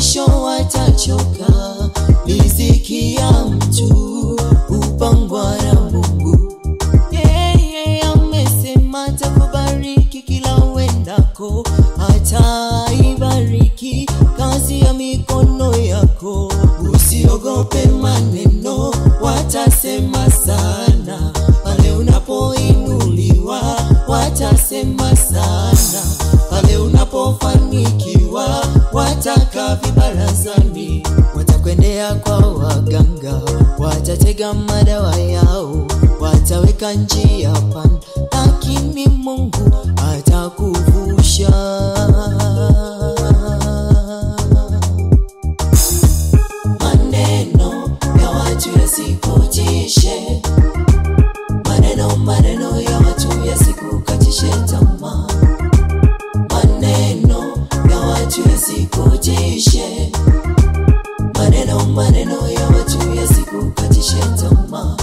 mwisho watachoka. Riziki ya mtu upangwa na Mungu. Yeye amesema atakubariki kila uendako, ataibariki kazi ya mikono yako. Usiogope maneno watasema sana, pale unapoinuliwa watasema sana, pale unapofanikiwa wataka vibarazani. Watakwendea kwa waganga, watatega madawa yao, wataweka njia panda, lakini Mungu atakuvusha. Maneno ya watu yasikutishe, maneno ya watu yasikukatishe tamaa. Maneno ya watu yasikutishe, maneno ya watu yasikukatishe tamaa.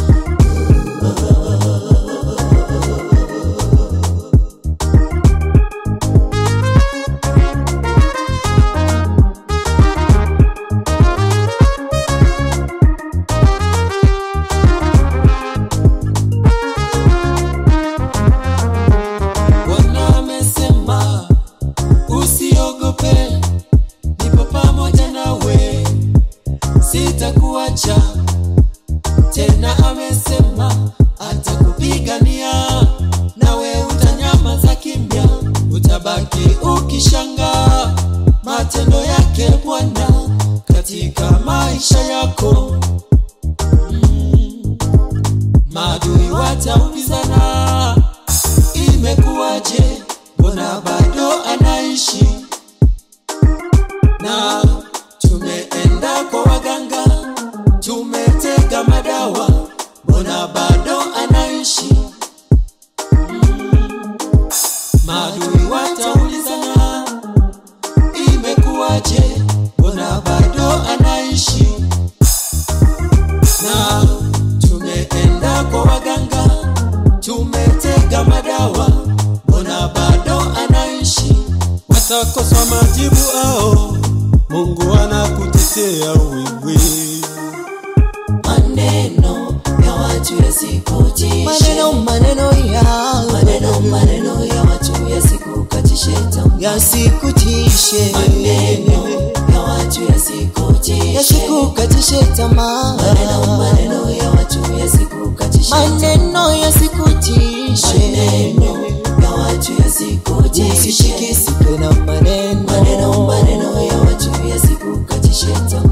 Bwana amesema usiogope, nipo pamoja nawe, sitakuacha. Tena amesema atakupigania, nawe utanyamaza kimya, utabaki ukishangaa matendo yake Bwana katika maisha yako. Maadui wataulizana, imekuwaje, mbona bado anaishi? Na tumeenda kwa waganga, tumetega madawa, mbona bado anaishi? Maadui wataulizana, imekuwaje, mbona bado anaishi? Na tumeenda kwa waganga, tumetega madawa, mbona bado anaishi? Watakosa majibu ao, Mungu anakutetea wewe. Maneno ya watu yasikutishe, maneno ya watu yasikukatishe tamaa. Yasikutishe, maneno ya watu yasikukatishe tamaa. Maneno ya watu yasikukatishe, maneno yasikutishe, maneno ya watu yasikutishe. Usishikisike na maneno ya watu yasikukatishe tamaa.